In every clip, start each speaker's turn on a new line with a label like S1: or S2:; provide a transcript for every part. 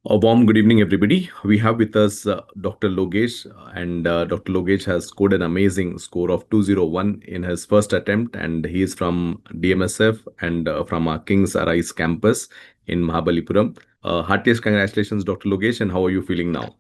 S1: A warm good evening, everybody. We have with us Dr. Logesh, and Dr. Logesh has scored an amazing score of 201 in his first attempt, and he is from DMSF and from our King's Arise campus in Mahabalipuram. Heartiest congratulations, Dr. Logesh, and how are you feeling now?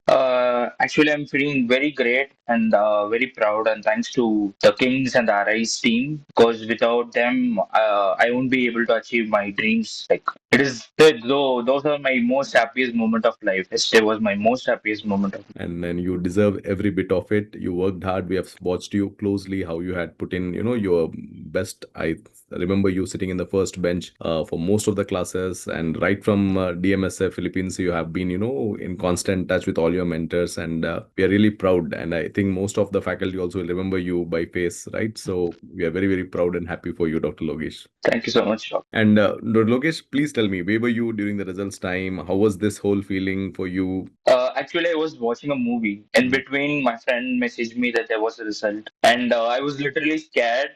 S2: Actually, I'm feeling very great and very proud, and thanks to the Kings and the Arise team, because without them, I won't be able to achieve my dreams. Like it is, though those are my most happiest moment of life. Yesterday was my most happiest moment of.
S1: And then you deserve every bit of it. You worked hard. We have watched you closely, how you had put in, your best. I remember you sitting in the first bench for most of the classes, and right from DMSF Philippines, you have been, in constant touch with all your mentors, and we are really proud. And I think most of the faculty also will remember you by face, right? So we are very, very proud and happy for you, Dr. Logesh.
S2: Thank you so much, Doc.
S1: And Dr. Logesh, please tell me, where were you during the results time? How was this whole feeling for you?
S2: Actually, I was watching a movie. In between, my friend messaged me that there was a result, and I was literally scared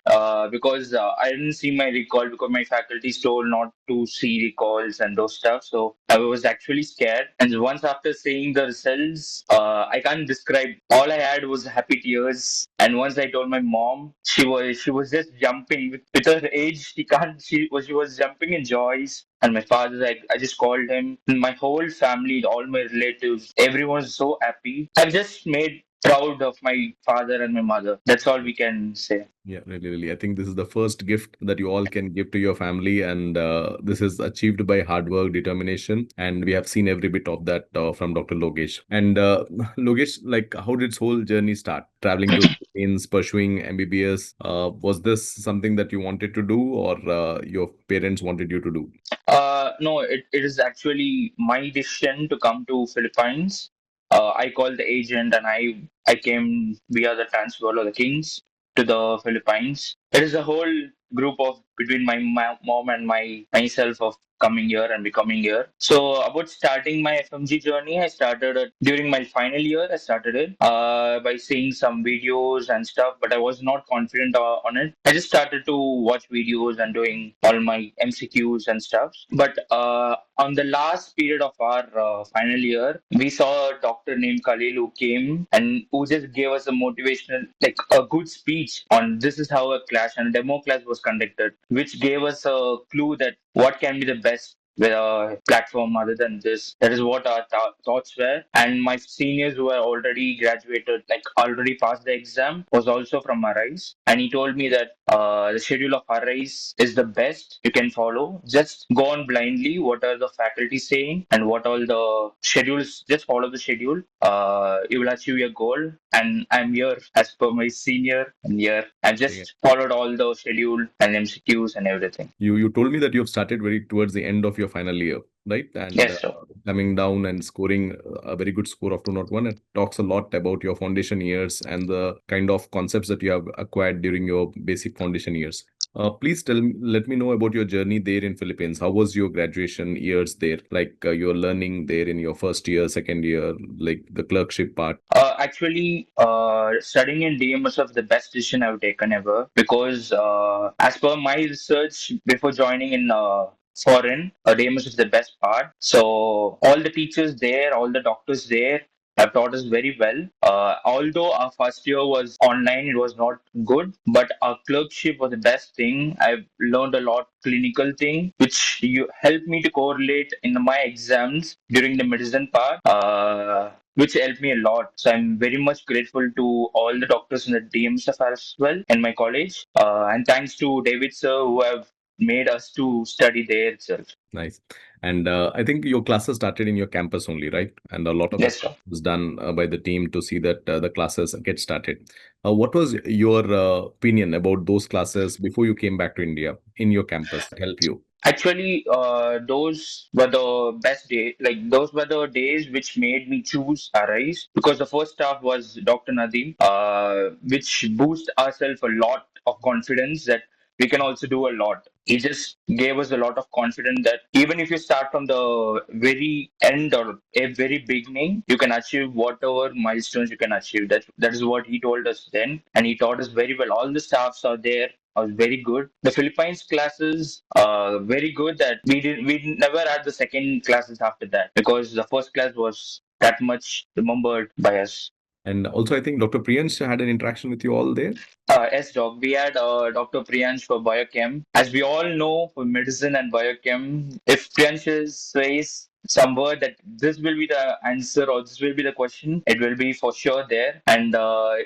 S2: because I didn't see my recall because my faculty told not to see recalls and those stuff. So I was actually scared. And once after seeing the results, I can't describe. All I had was happy tears. And once I told my mom, she was just jumping with her age. She was jumping in joys. And my father, I just called him. My whole family, all my relatives, everyone was so happy. I've just made proud of my father and my mother. That's all we can say.
S1: Yeah, really, really. I think this is the first gift that you all can give to your family, and this is achieved by hard work, determination, and we have seen every bit of that from Dr. Logesh. And Logesh, like, how did this whole journey start? Traveling to Philippines, pursuing MBBS. Was this something that you wanted to do, or your parents wanted you to do?
S2: No, it is actually my decision to come to Philippines. I called the agent and I came via the transfer or the Kings to the Philippines. It is a whole group of between my mom and myself of coming here and becoming here. So about starting my FMG journey, I started it during my final year. I started it by seeing some videos and stuff, but I was not confident on it. I just started to watch videos and doing all my MCQs and stuff. But on the last period of our final year, we saw a doctor named Khaleel who came and who just gave us a motivational, like a good speech on this is how a class and a demo class was conducted, which gave us a clue that what can be the best with a platform other than this. That is what our thoughts were. And my seniors who were already graduated, like already passed the exam, was also from Arise. And he told me that the schedule of Arise is the best you can follow. Just go on blindly. What are the faculty saying and what all the schedules? Just follow the schedule. You will achieve your goal. And I'm here as per my senior. I'm here. I've just followed all the schedule and MCQs and everything.
S1: You told me that you have started very towards the end of your final year, right? And
S2: Yes, sir.
S1: coming down and scoring a very good score of 201, it talks a lot about your foundation years and the kind of concepts that you have acquired during your basic foundation years. Please let me know about your journey there in Philippines. How was your graduation years there? Like your learning there in your first year, second year, like the clerkship part.
S2: Actually, studying in DMS was the best decision I've taken ever because, as per my research, before joining in foreign, DMS is the best part. So, all the teachers there, all the doctors there have taught us very well. Although our first year was online, it was not good, but our clerkship was the best thing. I've learned a lot clinical thing, which you helped me to correlate in my exams during the medicine part. Which helped me a lot. So I'm very much grateful to all the doctors in the DM staff as well in my college. And thanks to David sir who have made us to study there itself.
S1: Nice. And I think your classes started in your campus only, right? And a lot of
S2: Yes,
S1: effort
S2: sir.
S1: was done by the team to see that the classes get started. What was your opinion about those classes before you came back to India in your campus to help you?
S2: Actually, those were the best days. Like those were the days which made me choose Arise because the first staff was Dr. Nadeem, which boosts ourselves a lot of confidence that we can also do a lot. He just gave us a lot of confidence that even if you start from the very end or a very beginning, you can achieve whatever milestones you can achieve. That is what he told us then, and he taught us very well. All the staffs are there I was very good. The Philippines classes very good that we never had the second classes after that because the first class was that much remembered by us.
S1: And also, I think Dr. Priyansh had an interaction with you all there.
S2: Yes, doc. We had Dr. Priyansh for biochem. As we all know, for medicine and biochem, if Priyansh says some word that this will be the answer or this will be the question, it will be for sure there. And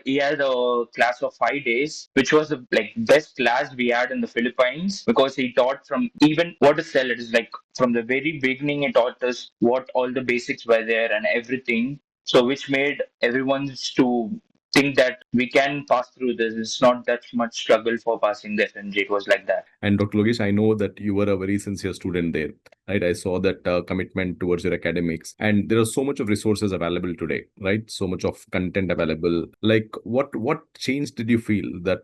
S2: he had a class of 5 days, which was the like best class we had in the Philippines because he taught from even what a cell. It is like from the very beginning, he taught us what all the basics were there and everything. So which made everyone to think that we can pass through this. It's not that much struggle for passing the FMG. It was like that.
S1: And Dr. Logesh, I know that you were a very sincere student there, right? I saw that commitment towards your academics, and there are so much of resources available today, right? So much of content available. Like, what change did you feel that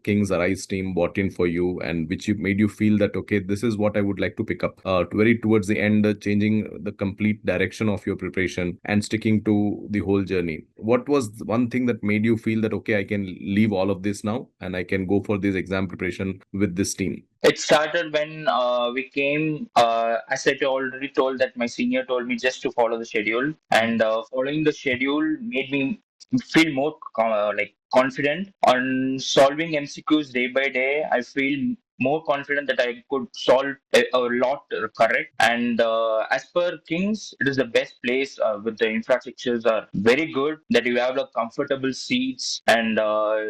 S1: King's Arise team brought in for you, and which made you feel that okay, this is what I would like to pick up. Very towards the end, changing the complete direction of your preparation and sticking to the whole journey. What was one thing that made you feel that okay, I can leave all of this now and I can go for this exam preparation with this team?
S2: It started when we came, as I already told that my senior told me just to follow the schedule, and following the schedule made me feel more like confident on solving MCQs day by day. I feel more confident that I could solve a lot correct. And as per Kings, it is the best place with the infrastructures are very good. That you have like comfortable seats, and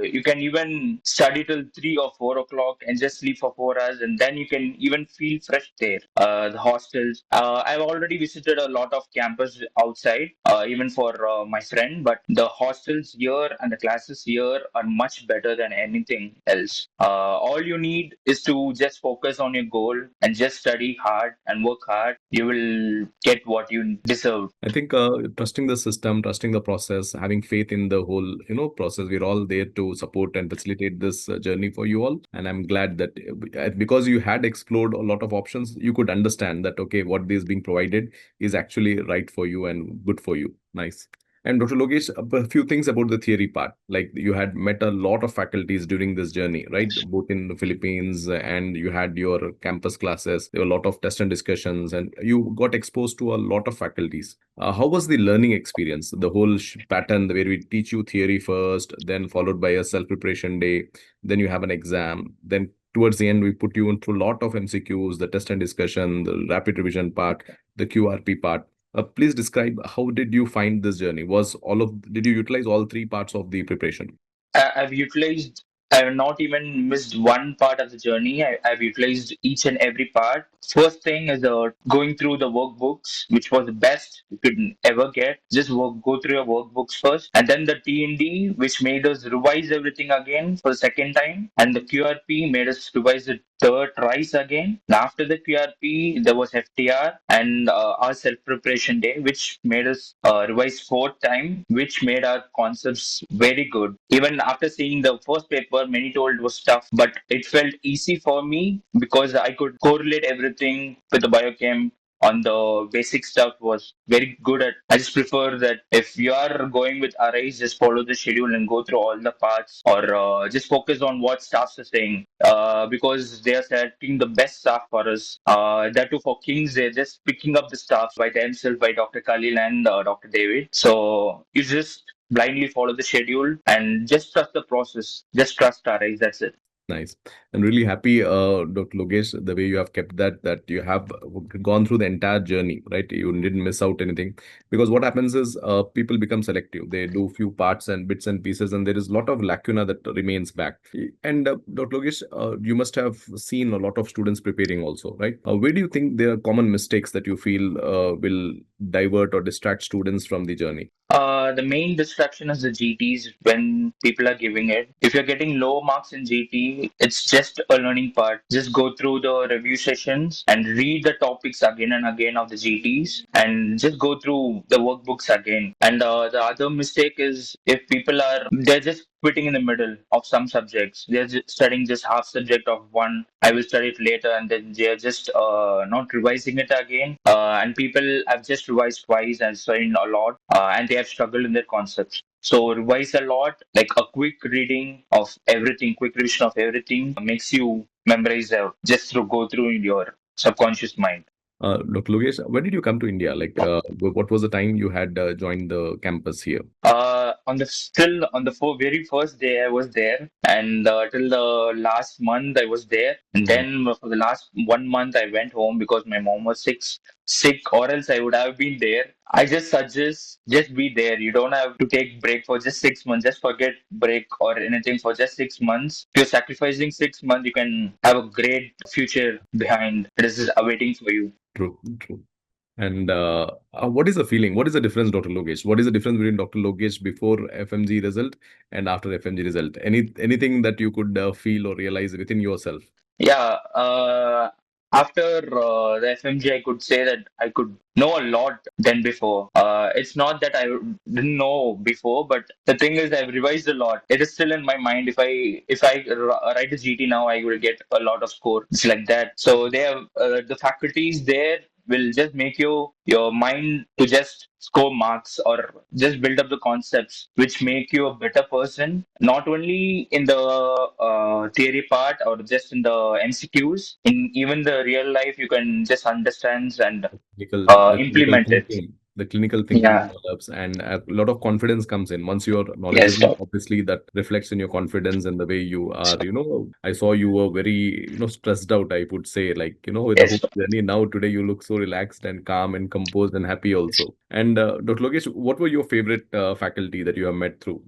S2: you can even study till 3 or 4 o'clock and just sleep for 4 hours, and then you can even feel fresh there. The hostels. I've already visited a lot of campus outside, even for my friend, but the hostels here and the classes here are much better than anything else. All you need is to just focus on your goal and just study hard and work hard. You will get what you deserve.
S1: I think trusting the system, trusting the process, having faith in the whole process. We're all there to support and facilitate this journey for you all. And I'm glad that because you had explored a lot of options, you could understand that okay, what is being provided is actually right for you and good for you. Nice. And Dr. Logesh, a few things about the theory part. Like you had met a lot of faculties during this journey, right? Both in the Philippines and you had your campus classes. There were a lot of test and discussions, and you got exposed to a lot of faculties. How was the learning experience? The whole pattern where we teach you theory first, then followed by a self preparation day, then you have an exam, then towards the end we put you into a lot of MCQs, the test and discussion, the rapid revision part, the QRP part. Please describe how did you find this journey? Did you utilize all three parts of the preparation?
S2: I've utilized. I have not even missed one part of the journey. I've utilized each and every part. First thing is going through the workbooks, which was the best you could ever get. Just go through your workbooks first, and then the T&D, which made us revise everything again for the second time, and the QRP made us revise it third twice again. And after the QRP, there was FTR and our self preparation day, which made us revise fourth time, which made our concepts very good. Even after seeing the first paper, many told it was tough, but it felt easy for me because I could correlate everything with the biochem on the basic stuff was very good at. I just prefer that if you are going with arrays, just follow the schedule and go through all the parts, or just focus on what staffs are saying, because they are selecting the best staff for us. That too for Kings, they're just picking up the staff by themselves by Dr. Khaleel and Dr. David. So you just blindly follow the schedule and just trust the process. Just trust arrays. That's it.
S1: Nice. I'm really happy, Dr. Logesh, the way you have kept that you have gone through the entire journey, right? You didn't miss out anything. Because what happens is people become selective. They do few parts and bits and pieces, and there is a lot of lacuna that remains back. And Dr. Logesh, you must have seen a lot of students preparing also, right? Where do you think there are common mistakes that you feel will divert or distract students from the journey?
S2: The main distraction is the GTs when people are giving it. If you're getting low marks in GT, it's just a learning part. Just go through the review sessions and read the topics again and again of the GTs and just go through the workbooks again. And the other mistake is if people they're just quitting in the middle of some subjects. They're just studying just half subject of one. I will study it later, and then they're just not revising it again. And people have just just revised twice and studied a lot, and they have struggled in their concepts. So revise a lot, like a quick reading of everything, quick revision of everything makes you memorize just to go through in your subconscious mind.
S1: Dr. Logesh, when did you come to India? Like, what was the time you had joined the campus here?
S2: On the still on the very first day I was there, and till the last month I was there, and
S1: Mhm.
S2: then for the last 1 month I went home because my mom was sick, or else I would have been there. I just suggest just be there. You don't have to take break for just 6 months. Just forget break or anything for just 6 months. If you're sacrificing 6 months, you can have a great future behind. It is awaiting for you.
S1: True, true. And what is the feeling? What is the difference, Dr. Logesh? What is the difference between Dr. Logesh before FMG result and after FMG result? Anything that you could feel or realize within yourself?
S2: Yeah, after the FMG, I could say that I could know a lot than before. It's not that I didn't know before, but the thing is, I've revised a lot. It is still in my mind. If I write a GT now, I will get a lot of score. It's like that. So they have the faculties there will just make your mind to just score marks or just build up the concepts which make you a better person, not only in the theory part or just in the MCQs. In even the real life, you can just understand and
S1: The clinical
S2: implement it.
S1: thinking, the clinical thinking
S2: Yeah.
S1: develops, and a lot of confidence comes in. Once you're
S2: Yes,
S1: knowledgeable,
S2: doc.
S1: obviously that reflects in your confidence and the way you are. I saw you were very, stressed out, I would say, like, with the
S2: Yes,
S1: whole
S2: doc.
S1: journey. Now today you look so relaxed and calm and composed and happy also. And Dr. Logesh, what were your favorite faculty that you have met through?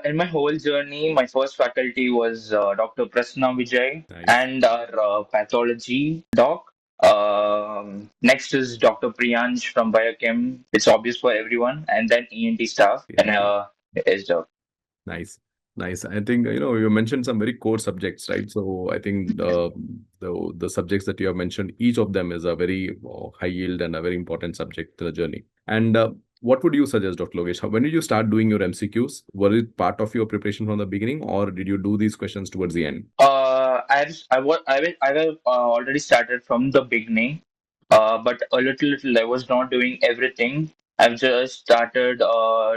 S2: In my whole journey, my first faculty was Dr. Prasna Vijay
S1: Nice.
S2: and our pathology doc. Next is Dr. Priyansh from Biochem. It's obvious for everyone. And then ENT staff. And
S1: ENT.
S2: yes, doc.
S1: Nice, nice. I think you mentioned some very core subjects, right? So I think the subjects that you have mentioned, each of them is a very high yield and a very important subject to the journey. And what would you suggest, Dr. Logesh? When did you start doing your MCQs? Was it part of your preparation from the beginning, or did you do these questions towards the end?
S2: I have already started from the beginning, but a little. I was not doing everything. I've just started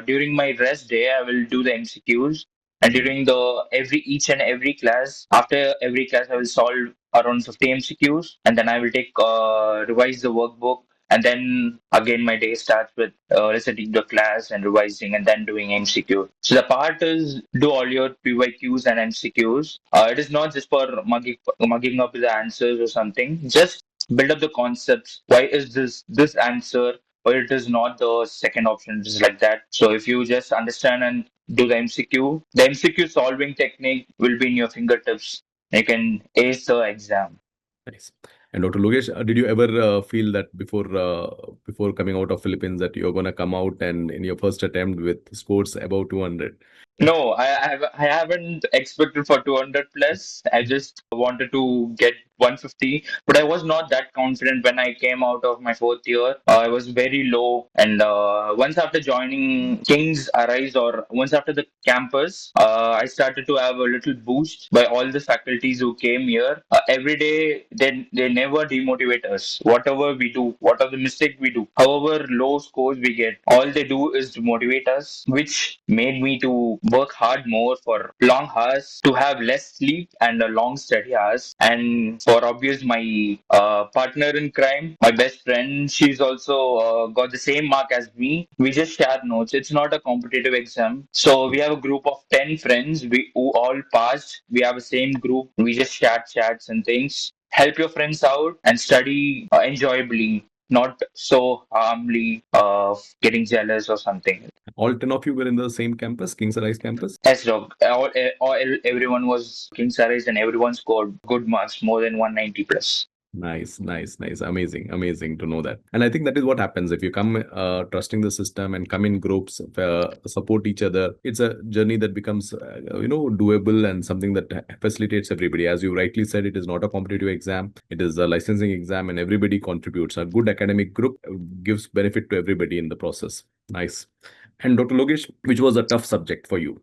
S2: during my rest day. I will do the MCQs, and
S1: Mhm.
S2: during the every each and every class. After every class, I will solve around 50 MCQs, and then I will take revise the workbook. And then again, my day starts with listening to the class and revising, and then doing MCQ. So the part is do all your PYQs and MCQs. It is not just for mugging up the answers or something. Just build up the concepts. Why is this answer? Why it is not the second option? Just like that. So if you just understand and do the MCQ solving technique will be in your fingertips. You can ace the exam.
S1: Nice. And Dr. Logesh, did you ever feel that before coming out of Philippines that you're gonna come out and in your first attempt with scores above 200?
S2: No, I haven't expected for 200 plus. I just wanted to get 150, but I was not that confident when I came out of my fourth year. I was very low, and once after joining King's Arise or once after the campus, I started to have a little boost by all the faculties who came here. Every day, they never demotivate us. Whatever we do, whatever the mistake we do, however low scores we get, all they do is to motivate us, which made me to work hard more for long hours, to have less sleep and a long study hours. And for obvious, my partner in crime, my best friend, she's also got the same mark as me. We just share notes. It's not a competitive exam. So we have a group of 10 friends who all passed. We have a same group. We just share chats and things. Help your friends out and study enjoyably, not so harmly getting jealous or something.
S1: All 10 of you were in the same campus, King's Rise campus?
S2: Yes, dog. Everyone was King Sarais and everyone scored good marks, more than 190 plus.
S1: Nice, nice, nice. Amazing, amazing to know that. And I think that is what happens if you come trusting the system and come in groups, support each other. It's a journey that becomes, doable and something that facilitates everybody. As you rightly said, it is not a competitive exam. It is a licensing exam, and everybody contributes. A good academic group gives benefit to everybody in the process. Nice. And Dr. Logesh, which was a tough subject for you?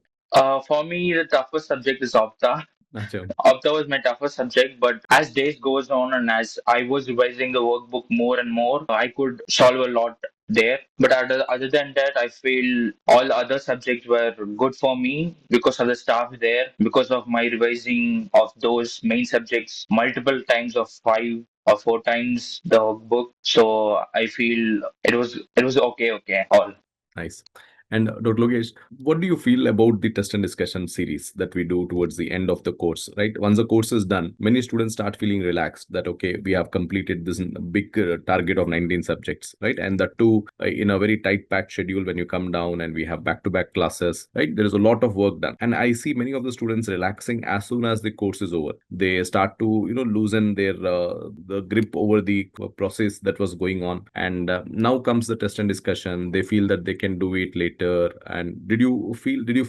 S2: For me, the toughest subject is Opta.
S1: Acha.
S2: That was my toughest subject, but as days goes on and as I was revising the workbook more and more, I could solve a lot there. But other than that, I feel all other subjects were good for me because of the staff there, because of my revising of those main subjects multiple times of 5 or 4 times the workbook. So I feel it was okay all.
S1: Nice. And Dr. Logesh, what do you feel about the test and discussion series that we do towards the end of the course, right? Once the course is done, many students start feeling relaxed that, okay, we have completed this big target of 19 subjects, right? And that too in a very tight packed schedule when you come down and we have back-to-back classes, right? There is a lot of work done. And I see many of the students relaxing as soon as the course is over. They start to, loosen their the grip over the process that was going on. And now comes the test and discussion. They feel that they can do it later. And did you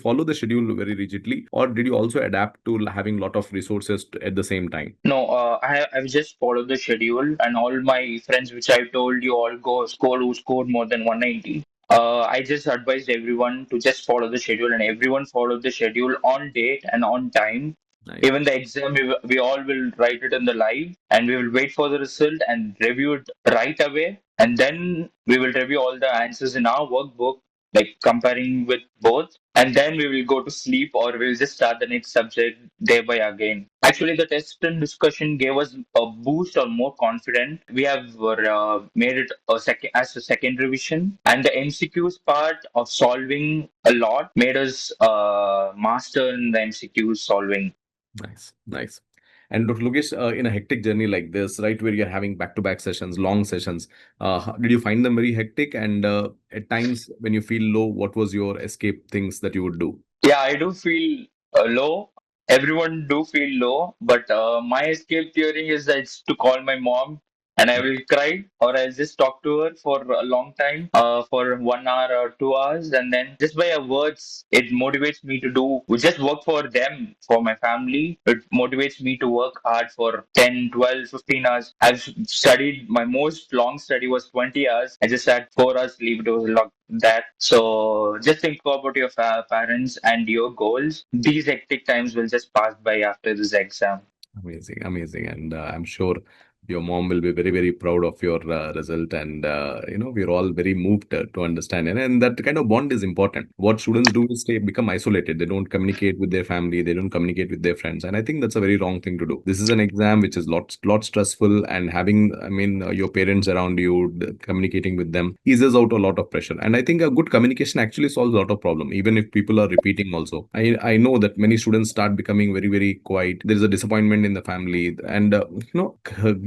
S1: follow the schedule very rigidly, or did you also adapt to having a lot of resources at the same time?
S2: No, I've just followed the schedule, and all my friends, which I told you, all go score who scored more than 190. I just advised everyone to just follow the schedule, and everyone followed the schedule on date and on time.
S1: Nice.
S2: Even the exam, we all will write it in the live, and we will wait for the result and review it right away. And then we will review all the answers in our workbook, like comparing with both. And then we will go to sleep, or we'll just start the next subject thereby again. Actually, the test and discussion gave us a boost or more confident. We have made it a second as a second revision, and the MCQs part of solving a lot made us master in the MCQs solving.
S1: Nice, nice. And Dr. Logesh, in a hectic journey like this, right, where you're having back-to-back sessions, long sessions, did you find them very hectic? And at times, when you feel low, what was your escape things that you would do?
S2: Yeah, I do feel low. Everyone do feel low, but my escape theory is that it's to call my mom and I will cry, or I'll just talk to her for a long time, for 1 hour or 2 hours, and then just by her words, it motivates me to do just work for them, for my family. It motivates me to work hard for 10, 12, 15 hours. I've studied, my most long study was 20 hours. I just had 4 hours leave. It was a lot that. So just think about your parents and your goals. These hectic times will just pass by after this exam.
S1: Amazing, amazing. And I'm sure your mom will be very, very proud of your result. And, we're all very moved to understand. And that kind of bond is important. What students do is become isolated. They don't communicate with their family. They don't communicate with their friends. And I think that's a very wrong thing to do. This is an exam which is lot stressful. And having, your parents around you, communicating with them eases out a lot of pressure. And I think a good communication actually solves a lot of problem, even if people are repeating also. I know that many students start becoming very, very quiet. There is a disappointment in the family. And,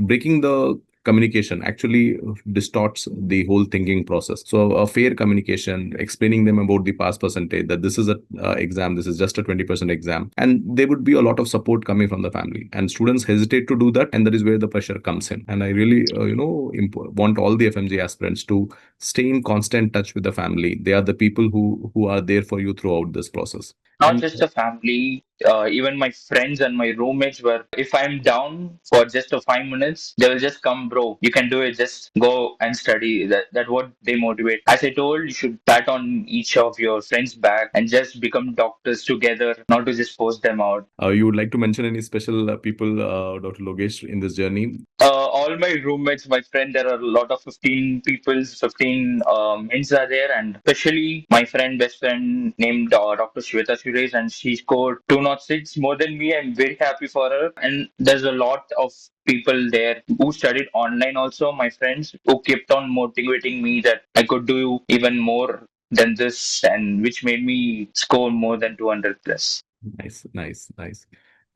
S1: breaking the communication actually distorts the whole thinking process. So a fair communication, explaining them about the pass percentage, that this is a exam, this is just a 20% exam, and there would be a lot of support coming from the family. And students hesitate to do that, and that is where the pressure comes in. And I really, want all the FMG aspirants to stay in constant touch with the family. They are the people who are there for you throughout this process.
S2: Not
S1: And
S2: just a family, even my friends and my roommates were, if I'm down for just a 5 minutes, they will just come, bro, you can do it, just go and study. That what they motivate. As I told, you should pat on each of your friends back and just become doctors together, not to just force them out.
S1: you would like to mention any special people, Dr. Logesh, in this journey?
S2: All my roommates, my friend, there are a lot of 15 people, 15 men are there, and especially my best friend named Dr. Shweta Suresh, and she scored 206 more than me. I'm very happy for her. And there's a lot of people there who studied online also, my friends, who kept on motivating me that I could do even more than this, and which made me score more than 200 plus.
S1: Nice, nice, nice.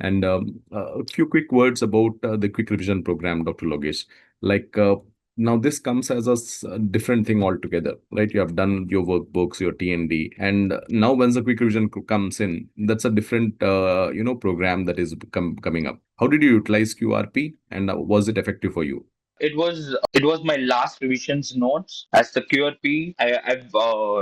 S1: And a few quick words about the quick revision program, Dr. Logesh. Like now, this comes as a different thing altogether, right? You have done your workbooks, your TND, and now once the quick revision comes in, that's a different, program that is coming up. How did you utilize QRP, and was it effective for you?
S2: it was my last revisions notes as the QRP. I've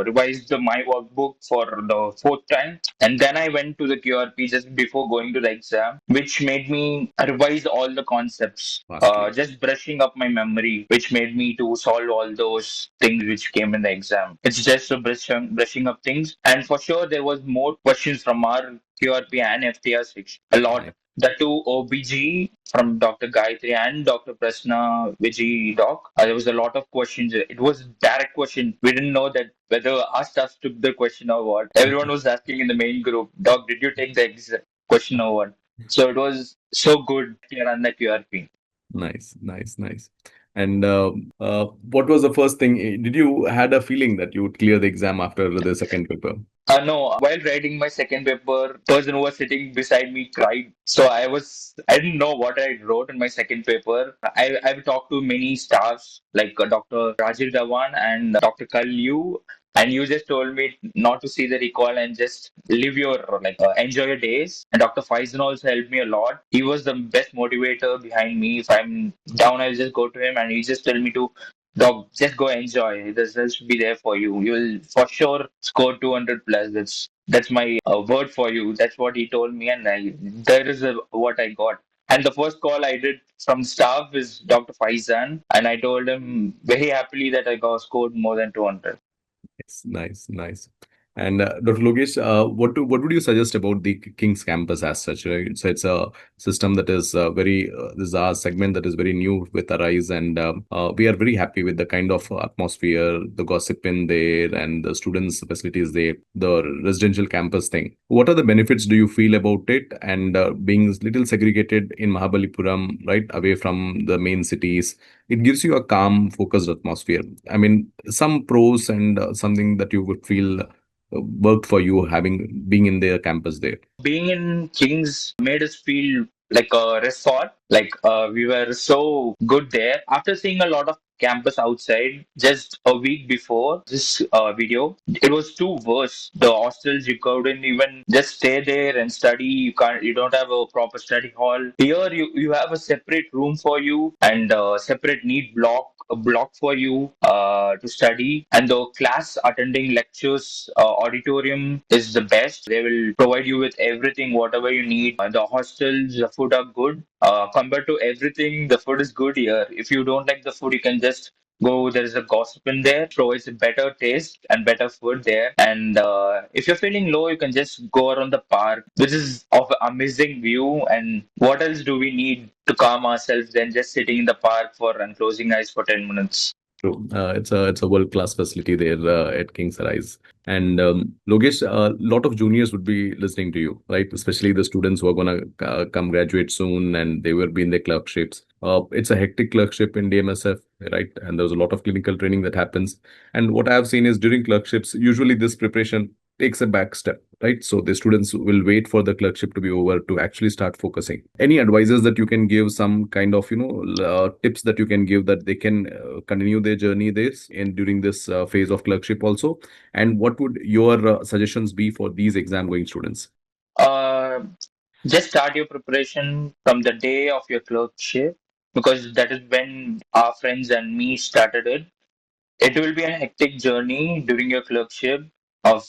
S2: revised my workbook for the fourth time, and then I went to the QRP just before going to the exam, which made me revise all the concepts.
S1: Vastly.
S2: Just brushing up my memory, which made me to solve all those things which came in the exam. It's just a brushing up things, and for sure there was more questions from our QRP and FTR section. A lot.
S1: Nice.
S2: The two OBG from Dr. Gayatri and Dr. Prasna Vijay Doc. There was a lot of questions. It was direct question. We didn't know that whether our staff took the question or what. Everyone was asking in the main group, Doc, did you take the question or what? So it was so good here on the QRP.
S1: Nice, nice, nice. And what was the first thing? Did you had a feeling that you would clear the exam after the second paper?
S2: No, while writing my second paper, person who was sitting beside me cried. So I didn't know what I wrote in my second paper. I've talked to many staffs like Dr. Rajiv Dhawan and Dr. Khaleel, and you just told me not to see the recall and just live your enjoy your days. And Dr. Faizan also helped me a lot. He was the best motivator behind me. If I'm down, I'll just go to him and he just tell me to dog, just go enjoy. The results will be there for you. You will for sure score 200 plus. That's my word for you. That's what he told me, and that is what I got. And the first call I did from staff is Dr. Faizan, and I told him very happily that I got scored more than 200.
S1: Nice, nice, nice. And Dr. Logesh, what would you suggest about the King's campus as such? Right? So it's a system that is very this is our segment that is very new with Arise, and we are very happy with the kind of atmosphere, the gossip in there, and the students' facilities there, the residential campus thing. What are the benefits do you feel about it? And being little segregated in Mahabalipuram, right away from the main cities, it gives you a calm, focused atmosphere. I mean, some pros and something that you would feel worked for you having being in their campus there.
S2: Being in Kings made us feel like a resort. Like we were so good there. After seeing a lot of campus outside, just a week before this video, it was too worse. The hostels you couldn't even just stay there and study. You don't have a proper study hall. Here you have a separate room for you and a separate neat block for you to study, and the class attending lectures auditorium is the best. They will provide you with everything whatever you need. The hostels, the food are good. Compared to everything, the food is good here. If you don't like the food, you can just go. There is a gossip in there, provides a better taste and better food there. And if you're feeling low, you can just go around the park, which is of amazing view. And what else do we need to calm ourselves than just sitting in the park for and closing eyes for 10 minutes?
S1: True. It's a world class facility there at King's Rise. And Logesh, a lot of juniors would be listening to you, right? Especially the students who are gonna come graduate soon, and they will be in their clerkships. It's a hectic clerkship in DMSF, right? And there's a lot of clinical training that happens. And what I have seen is during clerkships, usually this preparation takes a back step, right? So the students will wait for the clerkship to be over to actually start focusing. Any advices that you can give, some kind of tips that you can give that they can continue their journey this in during this phase of clerkship also? And what would your suggestions be for these exam going students?
S2: Uh, just start your preparation from the day of your clerkship, because that is when our friends and me started it. It will be a hectic journey during your clerkship of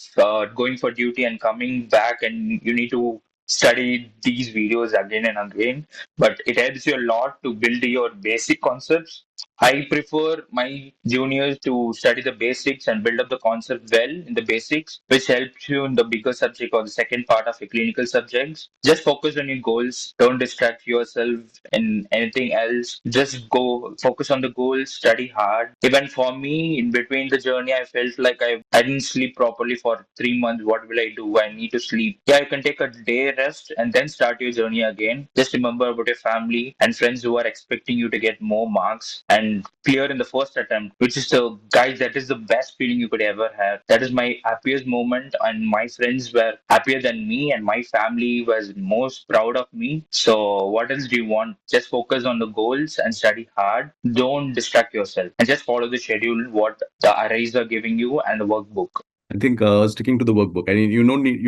S2: going for duty and coming back, and you need to study these videos again and again. But it helps you a lot to build your basic concepts. I prefer my juniors to study the basics and build up the concept well in the basics, which helps you in the bigger subject or the second part of your clinical subjects. Just focus on your goals. Don't distract yourself in anything else. Just go focus on the goals, study hard. Even for me, in between the journey, I felt like I didn't sleep properly for 3 months. What will I do? I need to sleep. Yeah, you can take a day rest and then start your journey again. Just remember about your family and friends who are expecting you to get more marks and clear in the first attempt, which is the guys, that is the best feeling you could ever have. That is my happiest moment, and my friends were happier than me, and my family was most proud of me. So, what else do you want? Just focus on the goals and study hard. Don't distract yourself, and just follow the schedule what the arrays are giving you and the workbook.
S1: I think sticking to the workbook. I mean, you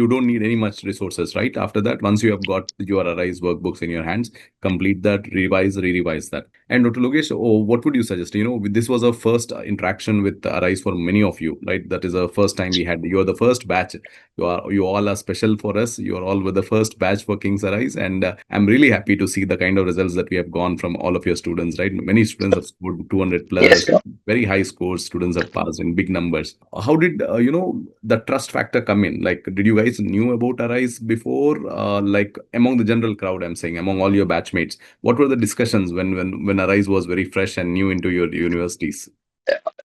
S1: don't need any much resources, right? After that, once you have got your Arise workbooks in your hands, complete that, revise, re-revise that. And Dr. Logesh, oh, what would you suggest? This was a first interaction with Arise for many of you, right? That is the first time we had. You are the first batch. You all are special for us. You are all with the first batch for King's Arise, and I'm really happy to see the kind of results that we have gone from all of your students, right? Many students have scored 200
S2: Yes,
S1: plus, very high scores. Students have passed in big numbers. How did the trust factor come in? Like, did you guys knew about Arise before? Like among the general crowd, I'm saying among all your batchmates, what were the discussions when Arise was very fresh and new into your universities?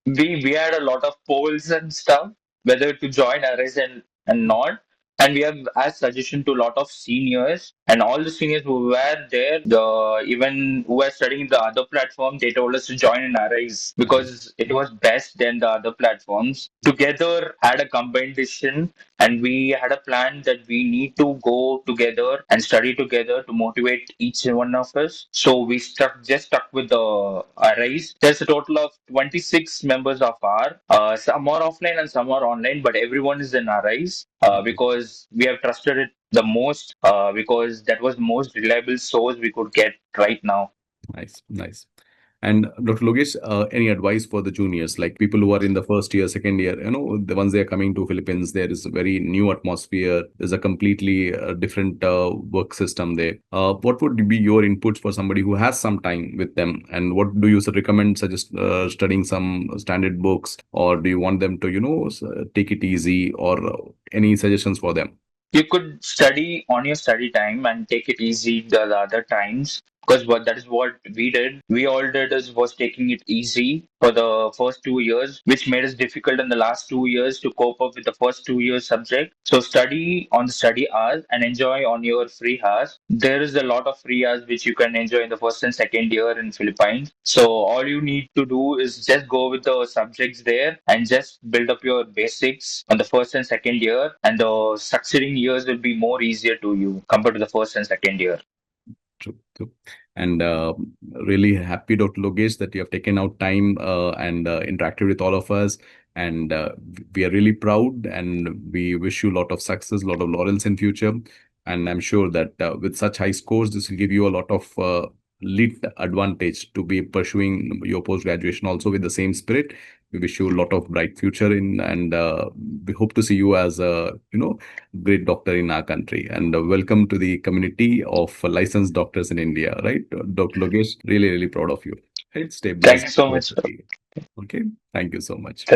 S2: we had a lot of polls and stuff whether to join RS and not, and we have asked suggestion to a lot of seniors, and all the seniors who were there, the even who were studying the other platform, they told us to join in RIs
S1: Nice.
S2: because it was best than the other platforms. Together had a combined decision, and we had a plan that we need to go together and study together to motivate each one of us. So we stuck with the RIs. There's a total of 26 members of our. Some are offline and some are online, but everyone is in RIs because we have trusted it the most because that was the most reliable source we could get right now.
S1: Nice, nice. And Dr. Logesh, any advice for the juniors, like people who are in the first year, second year, the ones they are coming to Philippines, there is a very new atmosphere. There's a completely different work system there. What would be your inputs for somebody who has some time with them? And what do you recommend, suggest studying some standard books, or do you want them to, take it easy, or any suggestions for them?
S2: You could study on your study time and take it easy the other times because what that is what we did. We all did is was taking it easy for the first 2 years, which made us difficult in the last 2 years to cope up with the first 2 years subject. So study on the study hours and enjoy on your free hours. There is a lot of free hours which you can enjoy in the first and second year in Philippines. So all you need to do is just go with the subjects there and just build up your basics on the first and second year, and the succeeding years will be more easier to you compared to the first and second year.
S1: True, true. And really happy, Dr. Logesh, that you have taken out time and interacted with all of us. And we are really proud, and we wish you a lot of success, a lot of laurels in future. And I'm sure that with such high scores, this will give you a lot of lead advantage to be pursuing your post graduation also with the same spirit. We wish you a lot of bright future in, and we hope to see you as a great doctor in our country. And welcome to the community of licensed doctors in India, right? Dr. Logesh, really, really proud of you. Right? Stay
S2: Thank you
S1: blessed.
S2: so much.
S1: Okay. Thank you so much.